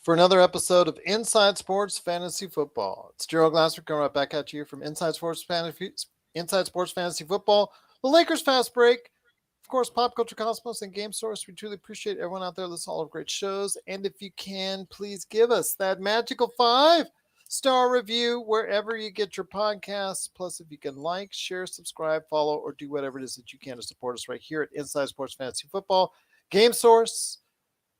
for another episode of Inside Sports Fantasy Football. It's Gerald Glasser coming right back at you from Inside Sports Fantasy Football. The Lakers fast break, of course, Pop Culture Cosmos and Game Source. We truly appreciate everyone out there listening to all of great shows. And if you can, please give us that magical 5-star review wherever you get your podcasts. Plus, if you can like, share, subscribe, follow, or do whatever it is that you can to support us right here at Inside Sports Fantasy Football. Game Source,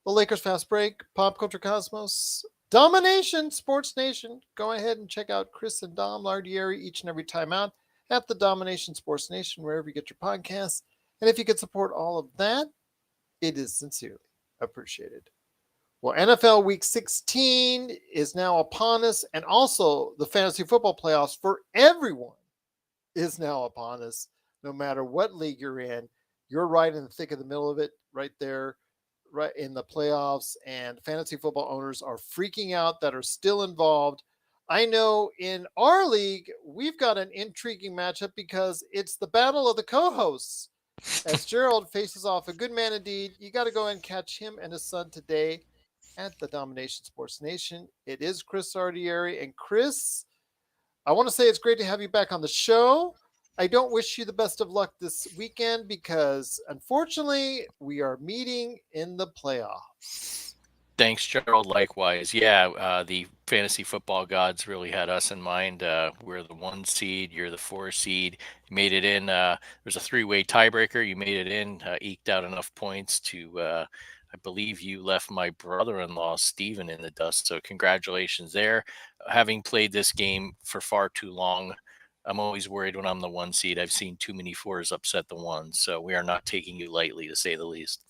the Lakers Fast Break, Pop Culture Cosmos, Domination, Sports Nation. Go ahead and check out Chris and Dom Lardieri each and every time out at the Domination Sports Nation, wherever you get your podcasts. And if you could support all of that, it is sincerely appreciated. Well, NFL Week 16 is now upon us, and also the fantasy football playoffs for everyone is now upon us. No matter what league you're in, you're right in the thick of the middle of it, right there, right in the playoffs, and fantasy football owners are freaking out that are still involved. I know in our league, we've got an intriguing matchup because it's the battle of the co-hosts. As Gerald faces off a good man indeed, you got to go and catch him and his son today at the Domination Sports Nation. It is Chris Ardieri. And Chris, I want to say it's great to have you back on the show. I don't wish you the best of luck this weekend because, unfortunately, we are meeting in the playoffs. Thanks, Gerald. Likewise. Yeah, the fantasy football gods really had us in mind. We're the 1 seed, you're the 4 seed. You made it in. There's a three-way tiebreaker. You made it in, eked out enough points to, I believe you left my brother-in-law, Steven, in the dust. So congratulations there. Having played this game for far too long, I'm always worried when I'm the 1 seed. I've seen too many fours upset the ones. So we are not taking you lightly, to say the least.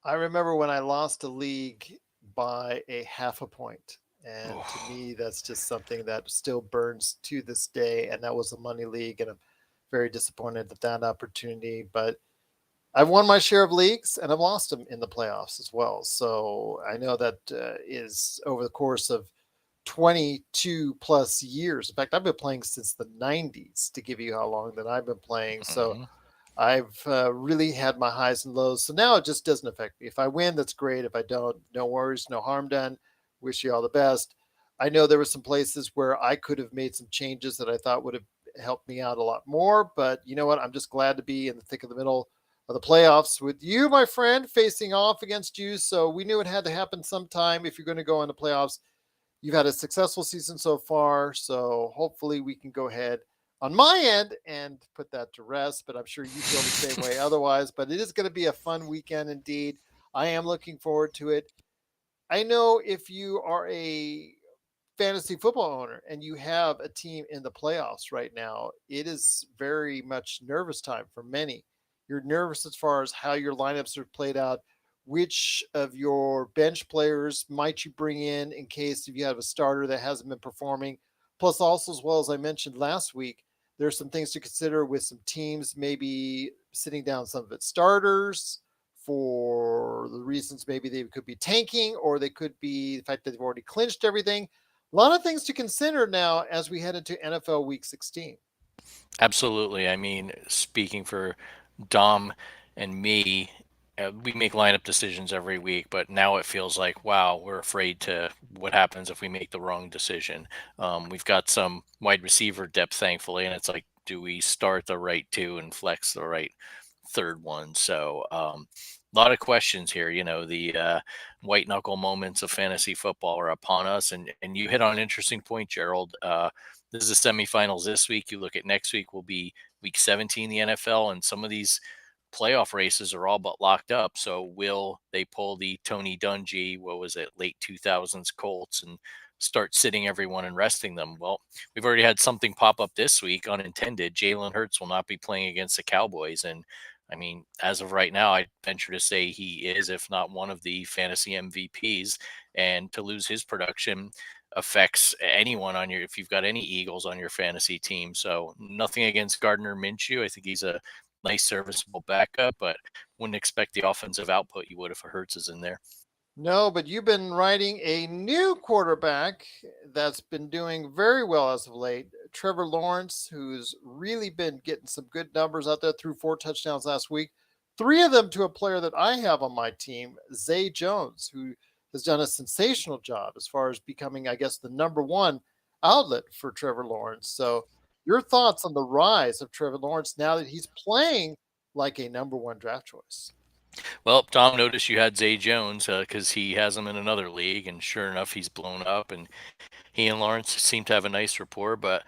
I remember when I lost a league by a half a point. And to Oh. me, that's just something that still burns to this day. And that was a money league. And I'm very disappointed at that opportunity. But I've won my share of leagues and I've lost them in the playoffs as well. So I know that is over the course of 22 plus years. In fact, I've been playing since the 90s to give you how long that I've been playing. So Mhm. I've really had my highs and lows. So now it just doesn't affect me. If I win, that's great. If I don't, no worries, no harm done. Wish you all the best. I know there were some places where I could have made some changes that I thought would have helped me out a lot more. But you know what? I'm just glad to be in the thick of the middle of the playoffs with you, my friend, facing off against you. So we knew it had to happen sometime if you're going to go into playoffs. You've had a successful season so far, so hopefully we can go ahead on my end and put that to rest. But I'm sure you feel the same way otherwise. But it is going to be a fun weekend indeed. I am looking forward to it. I know if you are a fantasy football owner and you have a team in the playoffs right now, it is very much nervous time for many. You're nervous as far as how your lineups are played out, which of your bench players might you bring in case if you have a starter that hasn't been performing. Plus, also, as well as I mentioned last week, there's some things to consider with some teams maybe sitting down some of its starters for the reasons maybe they could be tanking or they could be the fact that they've already clinched everything. A lot of things to consider now as we head into NFL Week 16. Absolutely. I mean, speaking for Dom and me, we make lineup decisions every week, but now it feels like, wow, we're afraid to what happens if we make the wrong decision. We've got some wide receiver depth, thankfully, and it's like, do we start the right two and flex the right third one? So, a lot of questions here. The white knuckle moments of fantasy football are upon us, and you hit on an interesting point, Gerald. This is the semifinals this week. You look at next week will be week 17 in the NFL, and some of these playoff races are all but locked up. So will they pull the Tony Dungy, what was it, late 2000s Colts and start sitting everyone and resting them? Well, we've already had something pop up this week, unintended. Jalen Hurts will not be playing against the Cowboys. And I mean, as of right now, I venture to say he is, if not one of the fantasy MVPs. And to lose his production affects anyone on your, if you've got any Eagles on your fantasy team. So nothing against Gardner Minshew. I think he's a nice serviceable backup, but wouldn't expect the offensive output you would if Hurts is in there. No, but you've been riding a new quarterback that's been doing very well as of late. Trevor Lawrence, who's really been getting some good numbers out there, threw 4 touchdowns last week. 3 of them to a player that I have on my team, Zay Jones, who has done a sensational job as far as becoming, I guess, the number one outlet for Trevor Lawrence. So, your thoughts on the rise of Trevor Lawrence now that he's playing like a number one draft choice? Well, Tom noticed you had Zay Jones because he has him in another league, and sure enough, he's blown up, and he and Lawrence seem to have a nice rapport. But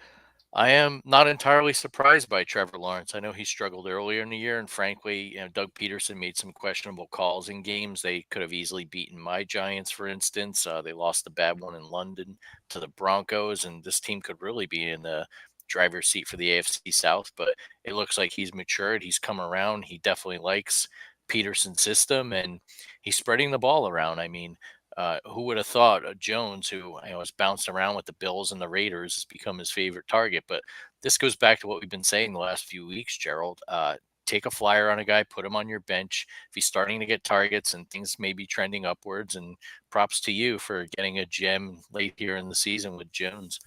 I am not entirely surprised by Trevor Lawrence. I know he struggled earlier in the year, and frankly, Doug Peterson made some questionable calls in games. They could have easily beaten my Giants, for instance. They lost a bad one in London to the Broncos, and this team could really be in the driver's seat for the AFC South. But it looks like he's matured. He's come around. He definitely likes Peterson's system, and he's spreading the ball around. I mean, who would have thought Jones, who has bounced around with the Bills and the Raiders, has become his favorite target? But this goes back to what we've been saying the last few weeks, Gerald. Take a flyer on a guy, put him on your bench. If he's starting to get targets and things may be trending upwards, and props to you for getting a gem late here in the season with Jones.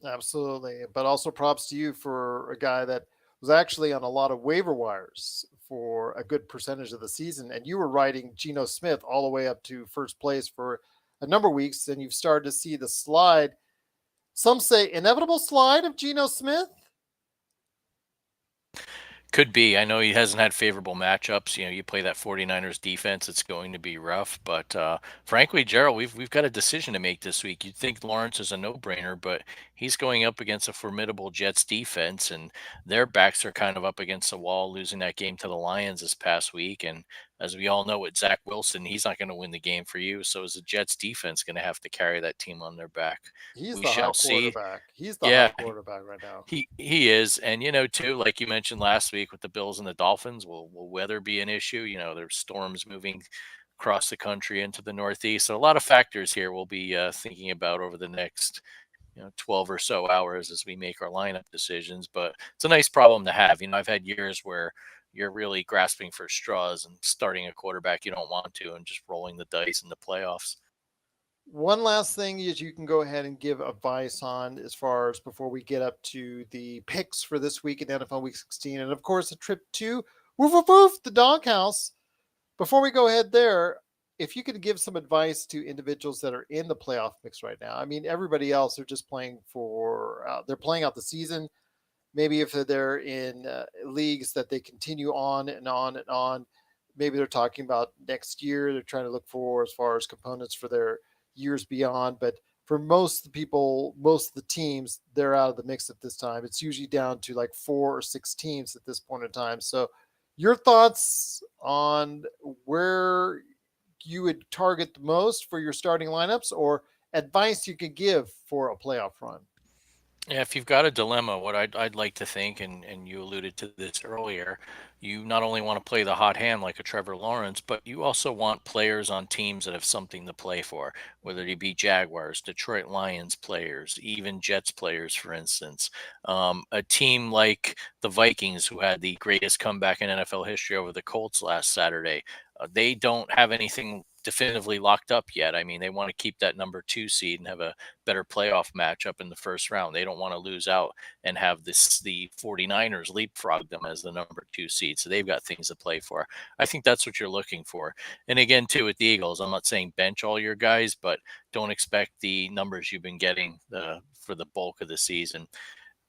Absolutely. But also props to you for a guy that was actually on a lot of waiver wires for a good percentage of the season. And you were riding Geno Smith all the way up to first place for a number of weeks. And you've started to see the slide. Some say inevitable slide of Geno Smith. Could be. I know he hasn't had favorable matchups. You play that 49ers defense, it's going to be rough. But frankly, Gerald, we've got a decision to make this week. You'd think Lawrence is a no-brainer, but he's going up against a formidable Jets defense, and their backs are kind of up against the wall, losing that game to the Lions this past week. And as we all know, with Zach Wilson, he's not going to win the game for you. So is the Jets defense going to have to carry that team on their back? He's We the shall hot see. quarterback. He's the Yeah, hot quarterback right now. he is, and too, like you mentioned last week with the Bills and the Dolphins, will weather be an issue? There's storms moving across the country into the Northeast, so a lot of factors here we'll be thinking about over the next 12 or so hours as we make our lineup decisions. But it's a nice problem to have. I've had years where you're really grasping for straws and starting a quarterback you don't want to and just rolling the dice in the playoffs. One last thing is you can go ahead and give advice on as far as before we get up to the picks for this week in NFL Week 16, and of course a trip to woof woof woof the doghouse. Before we go ahead there, if you could give some advice to individuals that are in the playoff mix right now. I mean, everybody else are just playing for they're playing out the season. Maybe if they're in leagues that they continue on and on and on, maybe they're talking about next year. They're trying to look for as far as components for their years beyond. But for most of the people, most of the teams, they're out of the mix at this time. It's usually down to like 4 or 6 teams at this point in time. So, your thoughts on where you would target the most for your starting lineups, or advice you could give for a playoff run? Yeah, if you've got a dilemma, what I'd like to think, and you alluded to this earlier, you not only want to play the hot hand like a Trevor Lawrence, but you also want players on teams that have something to play for, whether they be Jaguars, Detroit Lions players, even Jets players, for instance. A team like the Vikings, who had the greatest comeback in NFL history over the Colts last Saturday, they don't have anything definitively locked up yet. I mean, they want to keep that number 2 seed and have a better playoff matchup in the first round. They don't want to lose out and have the 49ers leapfrog them as the number 2 seed. So they've got things to play for. I think that's what you're looking for. And again, too, with the Eagles, I'm not saying bench all your guys, but don't expect the numbers you've been getting for the bulk of the season.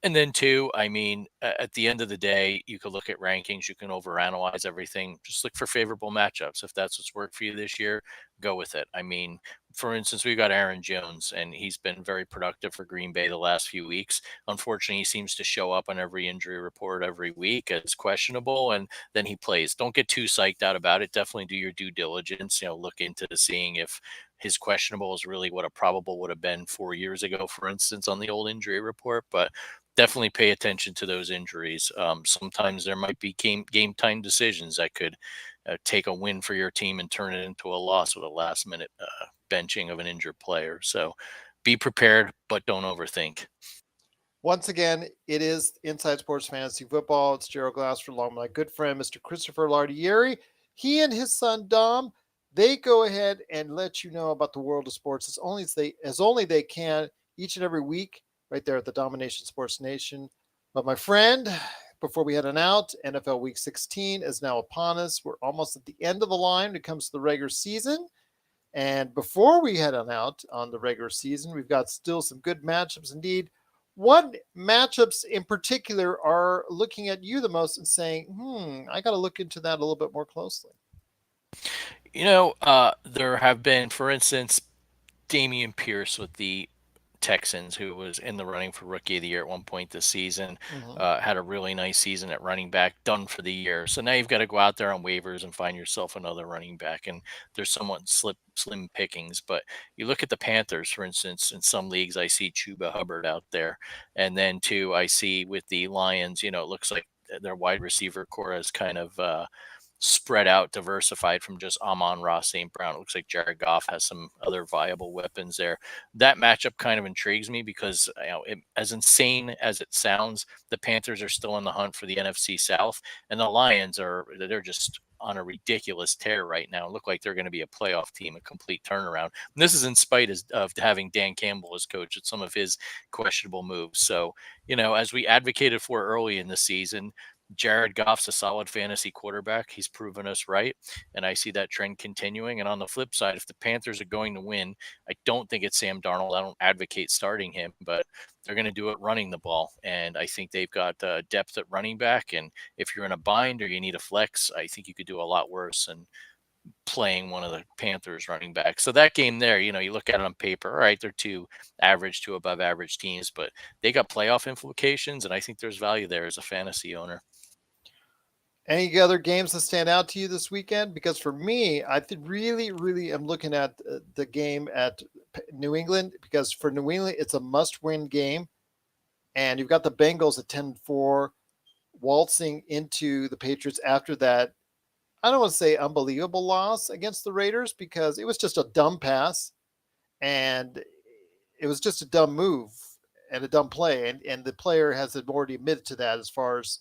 And then two, I mean, at the end of the day, you could look at rankings, you can overanalyze everything. Just look for favorable matchups. If that's what's worked for you this year, go with it. I mean, for instance, we've got Aaron Jones, and he's been very productive for Green Bay the last few weeks. Unfortunately, he seems to show up on every injury report every week as questionable, and then he plays. Don't get too psyched out about it. Definitely do your due diligence. Look into seeing if his questionable is really what a probable would have been 4 years ago, for instance, on the old injury report. But definitely pay attention to those injuries. Sometimes there might be game time decisions that could take a win for your team and turn it into a loss with a last minute benching of an injured player. So be prepared, but don't overthink. Once again, it is Inside Sports Fantasy Football. It's Gerald Glassford along with my good friend, Mr. Christopher Lardieri. He and his son Dom, they go ahead and let you know about the world of sports as only they can each and every week, right there at the Domination Sports Nation. But my friend, before we head on out, NFL Week 16 is now upon us. We're almost at the end of the line when it comes to the regular season. And before we head on out on the regular season, we've got still some good matchups indeed. What matchups in particular are looking at you the most and saying, I got to look into that a little bit more closely? There have been, for instance, Damian Pierce with the Texans, who was in the running for Rookie of the Year at one point this season, Hmm. had a really nice season at running back, done for the year. So now you've got to go out there on waivers and find yourself another running back, and there's somewhat slim pickings. But you look at the Panthers, for instance, in some leagues, I see Chuba Hubbard out there, and then too, I see with the Lions, it looks like their wide receiver core is kind of spread out, diversified from just Amon-Ra St. Brown. It looks like Jared Goff has some other viable weapons there. That matchup kind of intrigues me because, as insane as it sounds, the Panthers are still in the hunt for the NFC South, and the Lions they're just on a ridiculous tear right now. Look like they're going to be a playoff team, a complete turnaround. And this is in spite of having Dan Campbell as coach at some of his questionable moves. So, as we advocated for early in the season, Jared Goff's a solid fantasy quarterback. He's proven us right, and I see that trend continuing. And on the flip side, if the Panthers are going to win, I don't think it's Sam Darnold. I don't advocate starting him, but they're going to do it running the ball. And I think they've got depth at running back. And if you're in a bind or you need a flex, I think you could do a lot worse than playing one of the Panthers running backs. So that game there, you look at it on paper, all right, they're two average to above average teams, but they got playoff implications. And I think there's value there as a fantasy owner. Any other games that stand out to you this weekend? Because for me, really, really am looking at the game at New England, because for New England, it's a must win game. And you've got the Bengals at 10-4, waltzing into the Patriots after that. I don't want to say unbelievable loss against the Raiders, because it was just a dumb pass and it was just a dumb move and a dumb play. And the player has already admitted to that, as far as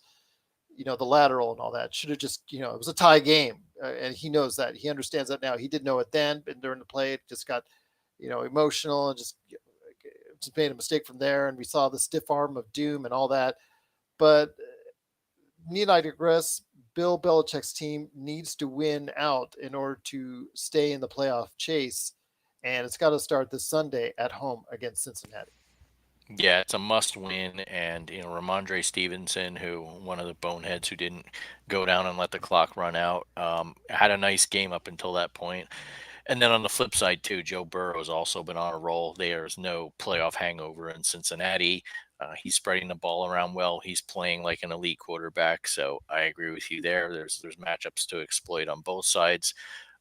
the lateral and all that. Should have just, it was a tie game. And he knows that. He understands that now. He didn't know it then, but during the play, it just got, emotional, and just made a mistake from there. And we saw the stiff arm of doom and all that. But need I digress? Bill Belichick's team needs to win out in order to stay in the playoff chase. And it's got to start this Sunday at home against Cincinnati. Yeah, it's a must win. And, Ramondre Stevenson, who one of the boneheads who didn't go down and let the clock run out, had a nice game up until that point. And then on the flip side, too, Joe Burrow's also been on a roll. There's no playoff hangover in Cincinnati. He's spreading the ball around well. He's playing like an elite quarterback. So I agree with you there. There's matchups to exploit on both sides.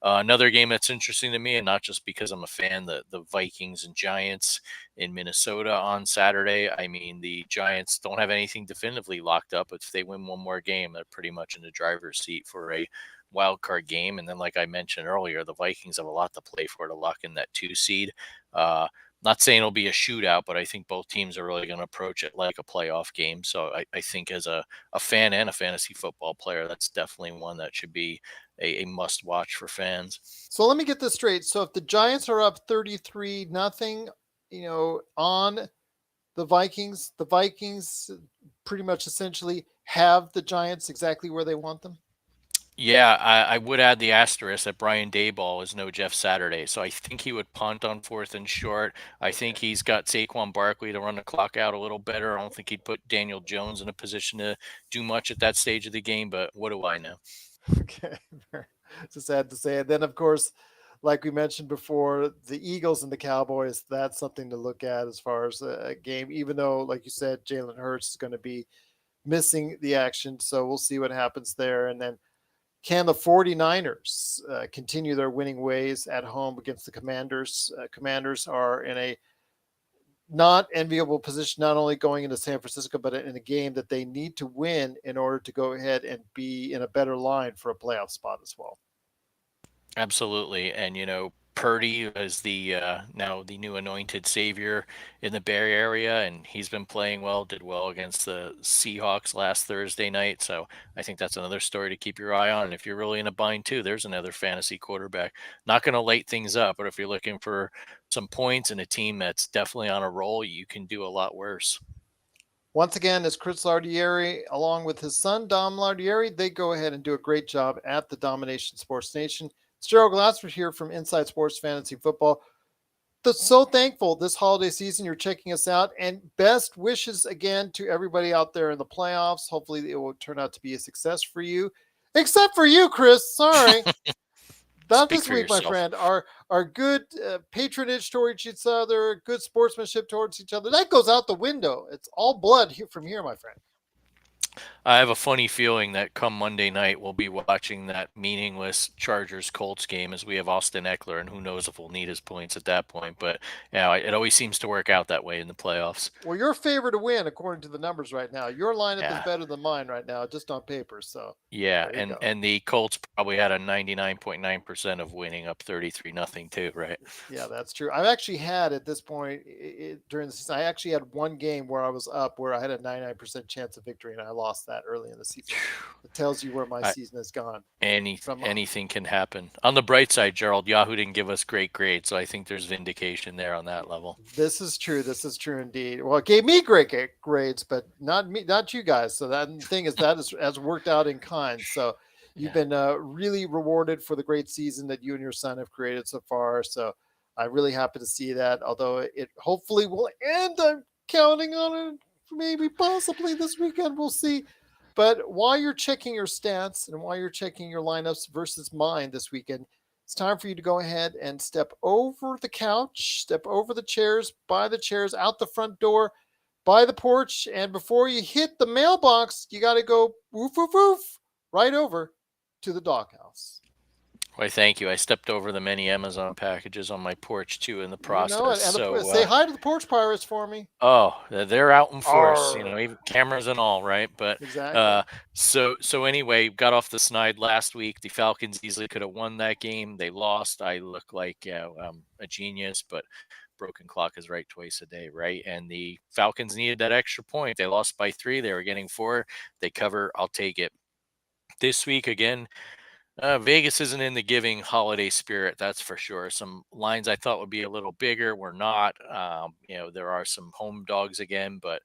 Another game that's interesting to me, and not just because I'm a fan, the Vikings and Giants in Minnesota on Saturday. I mean, the Giants don't have anything definitively locked up. If they win one more game, they're pretty much in the driver's seat for a wild card game. And then, like I mentioned earlier, the Vikings have a lot to play for to lock in that 2 seed. Not saying it'll be a shootout, but I think both teams are really going to approach it like a playoff game. So I think as a fan and a fantasy football player, that's definitely one that should be a must watch for fans. So let me get this straight. So if the Giants are up 33 nothing, on the Vikings pretty much essentially have the Giants exactly where they want them. Yeah, I would add the asterisk that Brian Dayball is no Jeff Saturday. So I think he would punt on fourth and short. I think Okay. he's got Saquon Barkley to run the clock out a little better. I don't think he'd put Daniel Jones in a position to do much at that stage of the game, but what do I know? Okay. Just sad to say. And then, of course, like we mentioned before, the Eagles and the Cowboys, that's something to look at as far as a game, even though, like you said, Jalen Hurts is going to be missing the action. So we'll see what happens there. And then, can the 49ers continue their winning ways at home against the Commanders? Commanders are in a not enviable position, not only going into San Francisco, but in a game that they need to win in order to go ahead and be in a better line for a playoff spot as well. Absolutely. And, Purdy is the now the new anointed savior in the Bay Area, and he's been playing well, did well against the Seahawks last Thursday night. So I think that's another story to keep your eye on. And if you're really in a bind too, there's another fantasy quarterback. Not going to light things up, but if you're looking for some points and a team that's definitely on a roll, you can do a lot worse. Once again, as Chris Lardieri, along with his son Dom Lardieri, they go ahead and do a great job at the Domination Sports Nation. It's Gerald Glassford here from Inside Sports Fantasy Football. So thankful this holiday season you're checking us out, and best wishes again to everybody out there in the playoffs. Hopefully, it will turn out to be a success for you, except for you, Chris. Sorry, not Speak this for week, my yourself. friend. Our good patronage towards each other, good sportsmanship towards each other, that goes out the window. It's all blood here from here, my friend. I have a funny feeling that come Monday night we'll be watching that meaningless Chargers Colts game as we have Austin Eckler, and who knows if we'll need his points at that point. But yeah, it always seems to work out that way in the playoffs. Well, you're favored to win according to the numbers right now. Your lineup is Yeah, better than mine right now, just on paper. So yeah, there you and go. and the Colts probably had a 99.9% of winning up 33-0 too, right? Yeah, that's true. I've actually had at this point during the season, I actually had one game where I was up where I had a 99% chance of victory and I lost that early in the season. It tells you where my I, season has gone from. anything can happen. On the bright side, Gerald, Yahoo didn't give us great grades, so I think there's vindication there on that level. This is true. This is true indeed. Well, it gave me great grades, but not me, not you guys. So that thing is that has worked out in kind. So you've Yeah. been really rewarded for the great season that you and your son have created so far. So I'm really happy to see that. Although it hopefully will end. I'm counting on it. Maybe possibly this weekend. We'll see. But while you're checking your stats and while you're checking your lineups versus mine this weekend, it's time for you to go ahead and step over the couch, step over the chairs, by the chairs, out the front door, by the porch, and before you hit the mailbox, you got to go woof, woof, woof, right over to the doghouse. Why, thank you. I stepped over the many Amazon packages on my porch too in the You know process. it. And So, say hi to the porch pirates for me. oh, they're out in force, Arr. even cameras and all, right? But Exactly. uh, so anyway, got off the snide last week. The Falcons easily could have won that game. They lost. I look like a genius, but broken clock is right twice a day, right? And the Falcons needed that extra point. They lost by 3. They were getting 4. They cover. I'll take it. This week again, Vegas isn't in the giving holiday spirit, that's for sure. Some lines I thought would be a little bigger were not. There are some home dogs again, but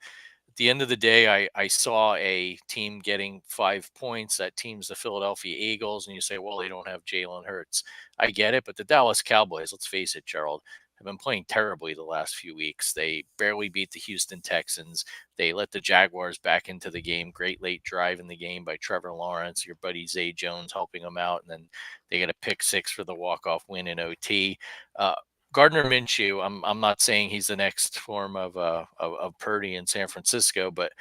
at the end of the day, I saw a team getting 5 points. That team's the Philadelphia Eagles, and you say, well, they don't have Jalen Hurts. I get it, but the Dallas Cowboys, let's face it, Gerald, have been playing terribly the last few weeks. They barely beat the Houston Texans. They let the Jaguars back into the game. Great late drive in the game by Trevor Lawrence, your buddy Zay Jones helping them out, and then they get a pick six for the walk-off win in OT. Uh, Gardner Minshew, I'm not saying he's the next form of Purdy in San Francisco, but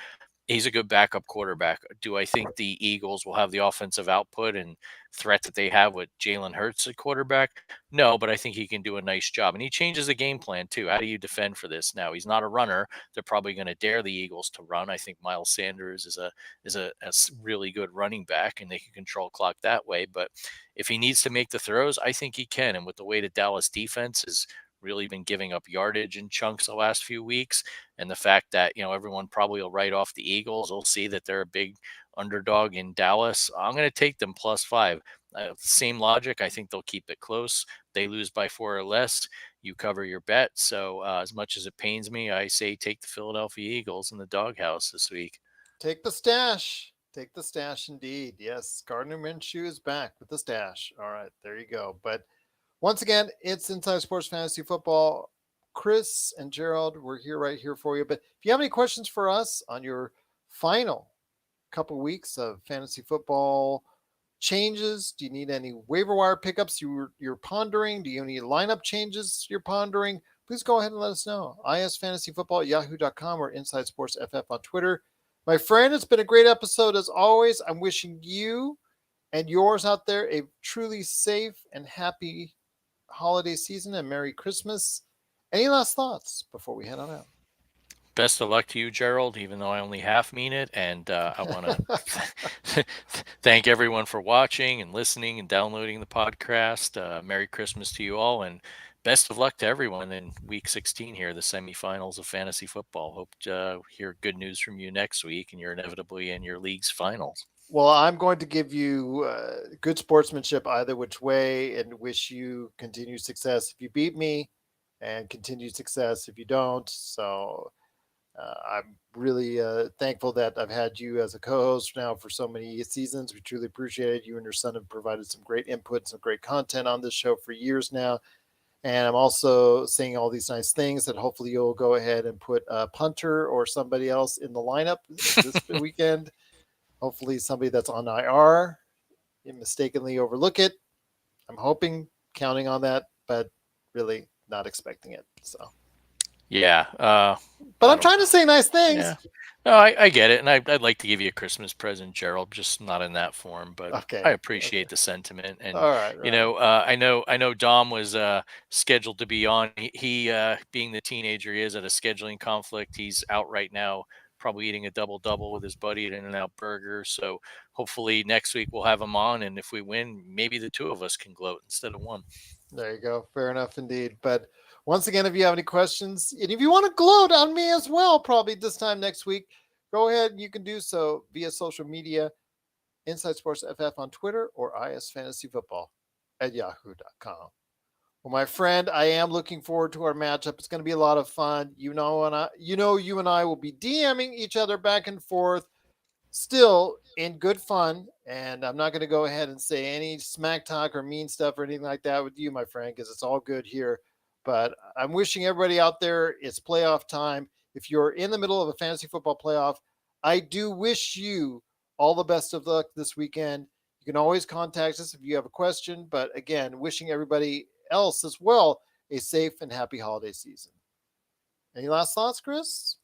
he's a good backup quarterback. Do I think the Eagles will have the offensive output and threat that they have with Jalen Hurts at quarterback? No, but I think he can do a nice job. And he changes the game plan too. How do you defend for this? Now he's not a runner. They're probably going to dare the Eagles to run. I think Miles Sanders is a really good running back, and they can control clock that way. But if he needs to make the throws, I think he can. And with the way the Dallas defense has really been giving up yardage in chunks the last few weeks, and the fact that everyone probably will write off the Eagles, will see that they're a big underdog in Dallas. I'm going to take them +5. Same logic. I think they'll keep it close. They lose by 4 or less, you cover your bet. So as much as it pains me, I say take the Philadelphia Eagles in the doghouse this week. Take the stash. Take the stash indeed. Yes, Gardner Minshew is back with the stash. All right, there you go. But once again, it's Inside Sports Fantasy Football. Chris and Gerald, we're here right here for you. But if you have any questions for us on your final couple weeks of fantasy football changes, do you need any waiver wire pickups you're pondering? Do you need lineup changes you're pondering? Please go ahead and let us know. isfantasyfootball at yahoo.com or Inside Sports FF on Twitter. My friend, it's been a great episode as always. I'm wishing you and yours out there a truly safe and happy holiday season and Merry Christmas. Any last thoughts before we head on out? Best of luck to you, Gerald, even though I only half mean it. And I want to thank everyone for watching and listening and downloading the podcast. Merry Christmas to you all, and best of luck to everyone in Week 16 here, the semifinals of fantasy football. Hope to hear good news from you next week, and you're inevitably in your league's finals. Well, I'm going to give you good sportsmanship either which way and wish you continued success if you beat me and continued success if you don't. So I'm really thankful that I've had you as a co-host now for so many seasons. We truly appreciate it. You and your son have provided some great input, some great content on this show for years now. And I'm also saying all these nice things that hopefully you'll go ahead and put a punter or somebody else in the lineup this weekend. Hopefully somebody that's on IR. You mistakenly overlook it. I'm hoping, counting on that, but really not expecting it. So, Yeah. but I I'm don't. trying to say nice Yeah. things. No, I get it, and I'd like to give you a Christmas present, Gerald, just not in that form. But I Okay. Okay. appreciate the sentiment, and All right. Right. I know Dom was scheduled to be on. He being the teenager he is at a scheduling conflict, he's out right now, probably eating a double double with his buddy at In-N-Out Burger. So hopefully next week we'll have him on, and if we win, maybe the two of us can gloat instead of one. There you go. Fair enough indeed. But once again, if you have any questions, and if you want to gloat on me as well, probably this time next week, go ahead. You can do so via social media, Inside Sports FF on Twitter or IS Fantasy Football at yahoo.com. Well, my friend, I am looking forward to our matchup. It's going to be a lot of fun. You and I will be DMing each other back and forth, still in good fun. And I'm not going to go ahead and say any smack talk or mean stuff or anything like that with you, my friend, because it's all good here. But I'm wishing everybody out there it's playoff time. If you're in the middle of a fantasy football playoff, I do wish you all the best of luck this weekend. You can always contact us if you have a question. But again, wishing everybody else as well a safe and happy holiday season. Any last thoughts, Chris?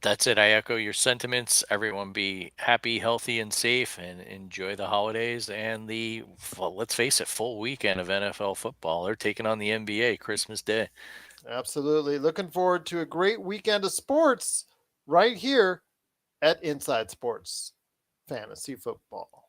That's it. I echo your sentiments. Everyone be happy, healthy, and safe, and enjoy the holidays and the, well, let's face it, full weekend of NFL football. They're taking on the NBA Christmas Day. Absolutely. Looking forward to a great weekend of sports right here at Inside Sports Fantasy Football.